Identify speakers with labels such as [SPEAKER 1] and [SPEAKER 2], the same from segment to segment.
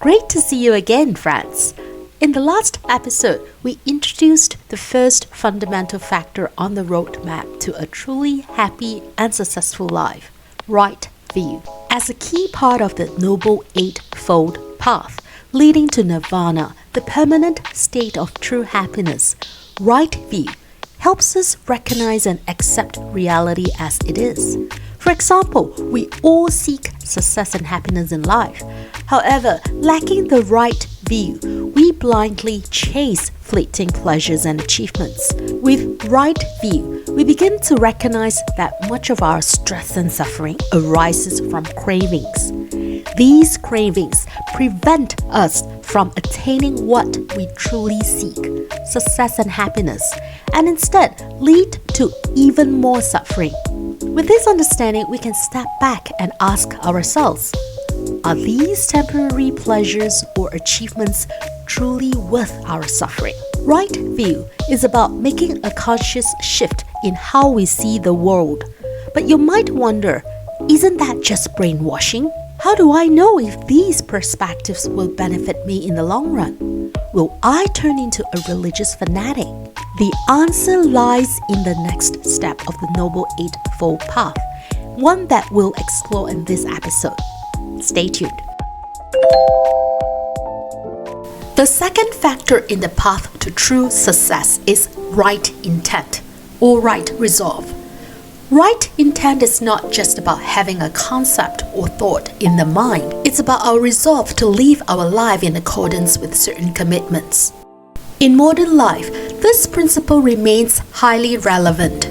[SPEAKER 1] Great to see you again, friends. In the last episode, we introduced the first fundamental factor on the roadmap to a truly happy and successful life, right view, as a key part of the Noble Eightfold Path leading to nirvana, the permanent state of true happiness. Right view helps us recognize and accept reality as it is. For example, we all seek success and happiness in life. However, lacking the right view, we blindly chase fleeting pleasures and achievements. With right view, we begin to recognize that much of our stress and suffering arises from cravings. These cravings prevent us from attaining what we truly seek, success and happiness, and instead lead to even more suffering. With this understanding, we can step back and ask ourselves, are these temporary pleasures or achievements truly worth our suffering? Right view is about making a conscious shift in how we see the world. But you might wonder, isn't that just brainwashing? How do I know if these perspectives will benefit me in the long run? Will I turn into a religious fanatic? The answer lies in the next step of the Noble Eightfold Path, one that we'll explore in this episode. Stay tuned. The second factor in the path to true success is right intent or right resolve. Right intent is not just about having a concept or thought in the mind. It's about our resolve to live our life in accordance with certain commitments. In modern life, this principle remains highly relevant.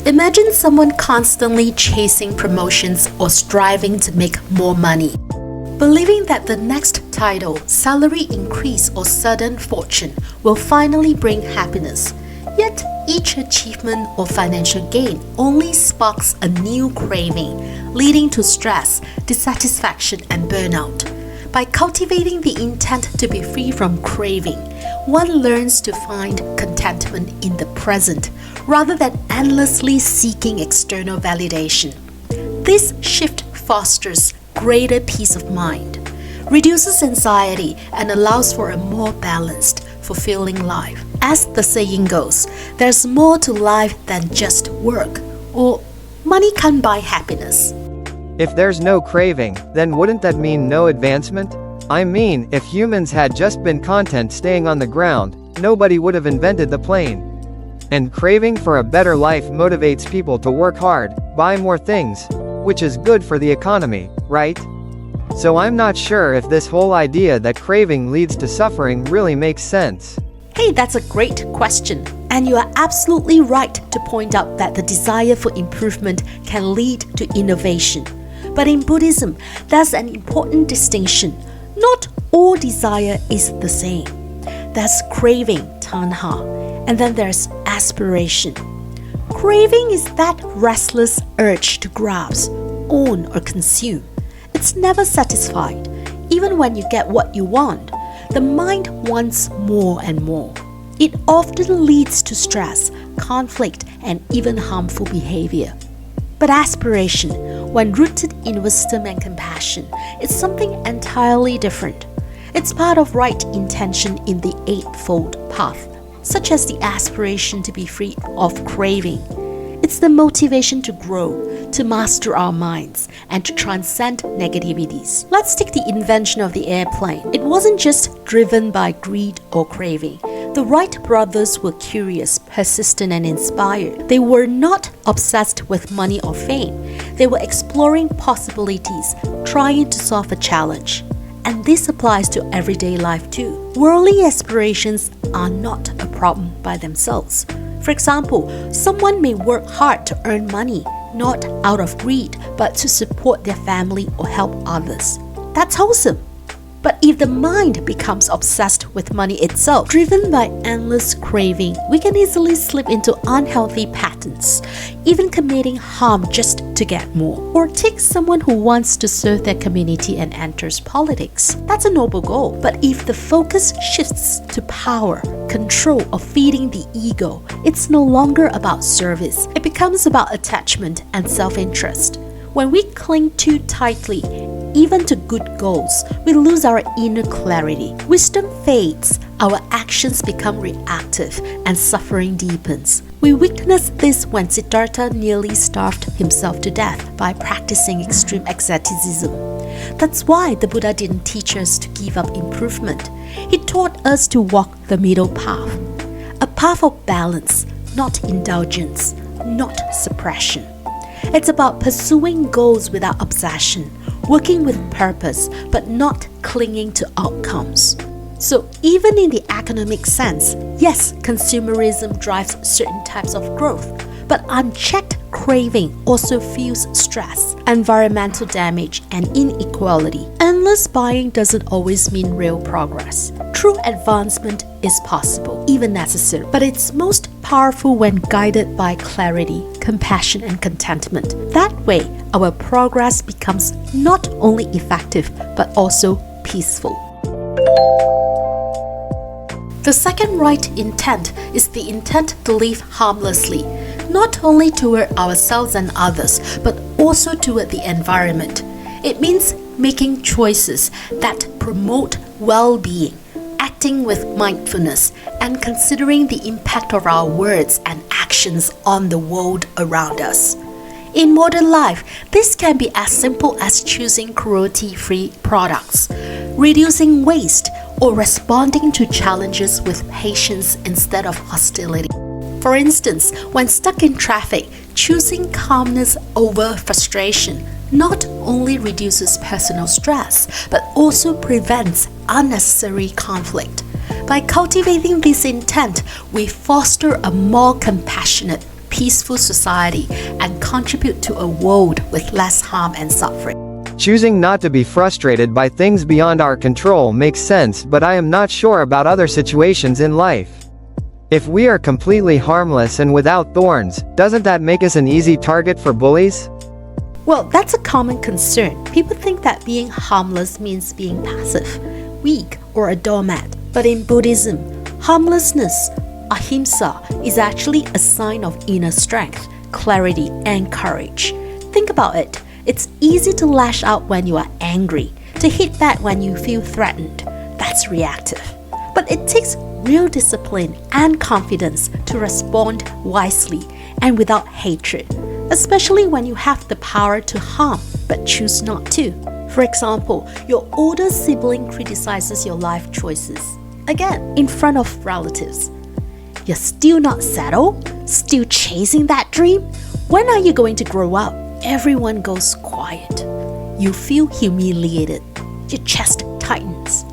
[SPEAKER 1] Imagine someone constantly chasing promotions or striving to make more money, believing that the next title, salary increase, or sudden fortune will finally bring happiness. Yet, each achievement or financial gain only sparks a new craving, leading to stress, dissatisfaction, and burnout. By cultivating the intent to be free from craving, one learns to find contentment in the present rather than endlessly seeking external validation. This shift fosters greater peace of mind, reduces anxiety, and allows for a more balanced, fulfilling life. As the saying goes, there's more to life than just work, or money can't buy happiness.
[SPEAKER 2] If there's no craving, then wouldn't that mean no advancement? I mean, if humans had just been content staying on the ground, nobody would have invented the plane. And craving for a better life motivates people to work hard, buy more things, which is good for the economy, right? So I'm not sure if this whole idea that craving leads to suffering really makes sense.
[SPEAKER 1] Hey, that's a great question. And you are absolutely right to point out that the desire for improvement can lead to innovation. But in Buddhism, there's an important distinction. Not all desire is the same. There's craving, tanha, and then there's aspiration. Craving is that restless urge to grasp, own, or consume. It's never satisfied. Even when you get what you want, the mind wants more and more. It often leads to stress, conflict, and even harmful behavior. But aspiration, when rooted in wisdom and compassion, is something entirely different. It's part of right intention in the Eightfold Path, such as the aspiration to be free of craving. It's the motivation to grow, to master our minds, and to transcend negativities. Let's take the invention of the airplane. It wasn't just driven by greed or craving. The Wright brothers were curious, persistent, and inspired. They were not obsessed with money or fame. They were exploring possibilities, trying to solve a challenge. And this applies to everyday life too. Worldly aspirations are not a problem by themselves. For example, someone may work hard to earn money, not out of greed, but to support their family or help others. That's wholesome. But if the mind becomes obsessed with money itself, driven by endless craving, we can easily slip into unhealthy patterns, even committing harm just to get more. Or take someone who wants to serve their community and enters politics. That's a noble goal. But if the focus shifts to power, control, or feeding the ego, it's no longer about service. It becomes about attachment and self-interest. When we cling too tightly, even to good goals, we lose our inner clarity. Wisdom fades, our actions become reactive, and suffering deepens. We witnessed this when Siddhartha nearly starved himself to death by practicing extreme asceticism. That's why the Buddha didn't teach us to give up improvement. He taught us to walk the middle path, a path of balance, not indulgence, not suppression. It's about pursuing goals without obsession, working with purpose, but not clinging to outcomes. So even in the economic sense, yes, consumerism drives certain types of growth, but unchecked craving also fuels stress, environmental damage, and inequality. Endless buying doesn't always mean real progress. True advancement is possible, even necessary, but it's most powerful when guided by clarity, compassion, and contentment. That way, our progress becomes not only effective, but also peaceful. The second right intent is the intent to live harmlessly, not only toward ourselves and others, but also toward the environment. It means making choices that promote well-being, acting with mindfulness, and considering the impact of our words and actions on the world around us. In modern life, this can be as simple as choosing cruelty-free products, reducing waste, or responding to challenges with patience instead of hostility. For instance, when stuck in traffic, choosing calmness over frustration not only reduces personal stress, but also prevents unnecessary conflict. By cultivating this intent, we foster a more compassionate, peaceful society and contribute to a world with less harm and suffering.
[SPEAKER 2] Choosing not to be frustrated by things beyond our control makes sense, but I am not sure about other situations in life. If we are completely harmless and without thorns, doesn't that make us an easy target for bullies?
[SPEAKER 1] Well, that's a common concern. People think that being harmless means being passive, weak, or a doormat. But in Buddhism, harmlessness, ahimsa, is actually a sign of inner strength, clarity, and courage. Think about it. It's easy to lash out when you are angry, to hit back when you feel threatened. That's reactive. But it takes real discipline and confidence to respond wisely and without hatred, especially when you have the power to harm but choose not to. For example, your older sibling criticizes your life choices, again, in front of relatives. You're still not settled? Still chasing that dream? When are you going to grow up? Everyone goes quiet. You feel humiliated. Your chest tightens.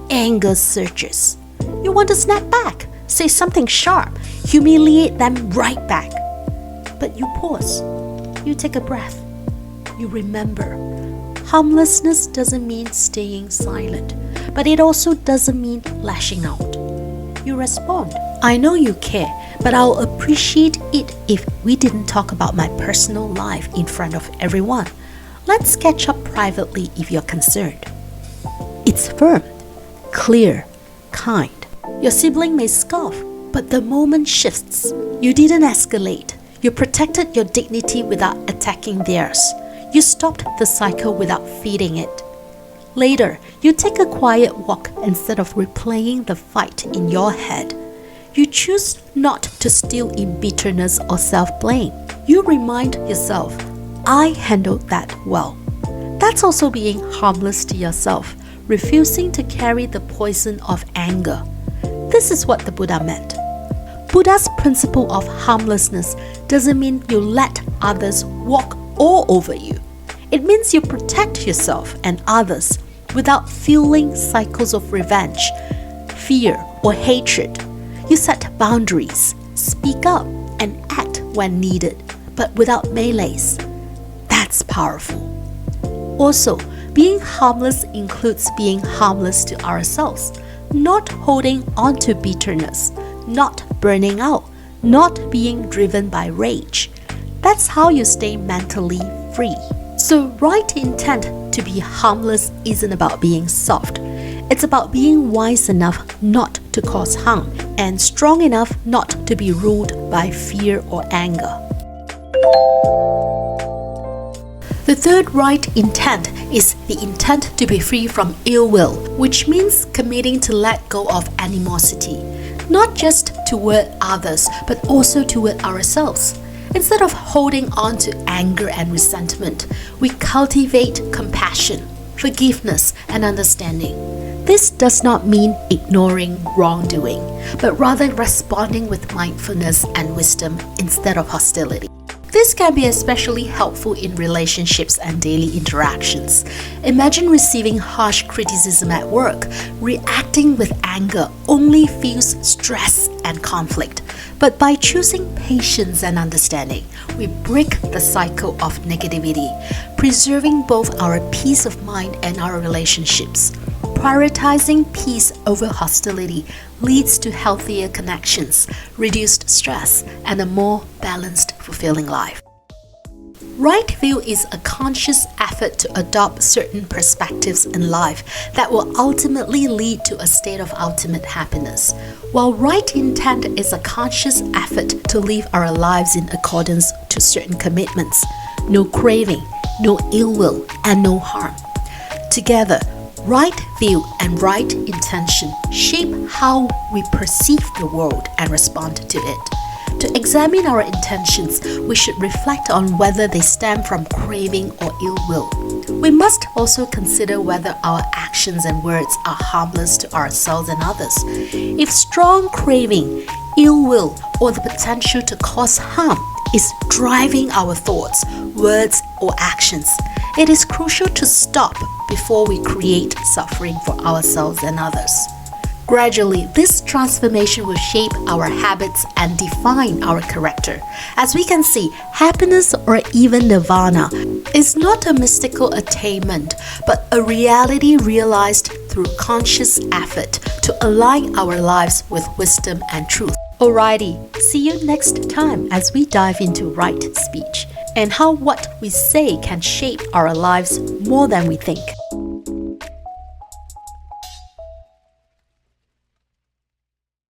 [SPEAKER 1] Anger surges. You want to snap back, say something sharp, humiliate them right back. But you pause. You take a breath. You remember. Harmlessness doesn't mean staying silent, but it also doesn't mean lashing out. You respond. I know you care, but I'll appreciate it if we didn't talk about my personal life in front of everyone. Let's catch up privately if you're concerned. It's firm, clear, kind. Your sibling may scoff, but the moment shifts. You didn't escalate. You protected your dignity without attacking theirs. You stopped the cycle without feeding it. Later, you take a quiet walk instead of replaying the fight in your head. You choose not to steal in bitterness or self-blame. You remind yourself, I handled that well. That's also being harmless to yourself, refusing to carry the poison of anger. This is what the Buddha meant. Buddha's principle of harmlessness doesn't mean you let others walk all over you. It means you protect yourself and others without fueling cycles of revenge, fear, or hatred. You set boundaries, speak up, and act when needed, but without melees. That's powerful. Also, being harmless includes being harmless to ourselves, not holding on to bitterness, not burning out, not being driven by rage. That's how you stay mentally free. So, right intent to be harmless isn't about being soft. It's about being wise enough not to cause harm and strong enough not to be ruled by fear or anger. The The third right intent is the intent to be free from ill will, which means committing to let go of animosity, not just toward others, but also toward ourselves. Instead of holding on to anger and resentment, we cultivate compassion, forgiveness, and understanding. This does not mean ignoring wrongdoing, but rather responding with mindfulness and wisdom instead of hostility. This can be especially helpful in relationships and daily interactions. Imagine receiving harsh criticism at work. Reacting with anger only fuels stress and conflict. But by choosing patience and understanding, we break the cycle of negativity, preserving both our peace of mind and our relationships. Prioritizing peace over hostility leads to healthier connections, reduced stress, and a more balanced, fulfilling life. Right view is a conscious effort to adopt certain perspectives in life that will ultimately lead to a state of ultimate happiness, while right intent is a conscious effort to live our lives in accordance to certain commitments. No craving, no ill will, and no harm. Together, right view and right intention shape how we perceive the world and respond to it. To examine our intentions, we should reflect on whether they stem from craving or ill will. We must also consider whether our actions and words are harmless to ourselves and others. If strong craving, ill will, or the potential to cause harm is driving our thoughts, words, or actions, it is crucial to stop before we create suffering for ourselves and others. Gradually, this transformation will shape our habits and define our character. As we can see, happiness or even nirvana is not a mystical attainment, but a reality realized through conscious effort to align our lives with wisdom and truth. Alrighty, see you next time as we dive into right speech and how what we say can shape our lives more than we think.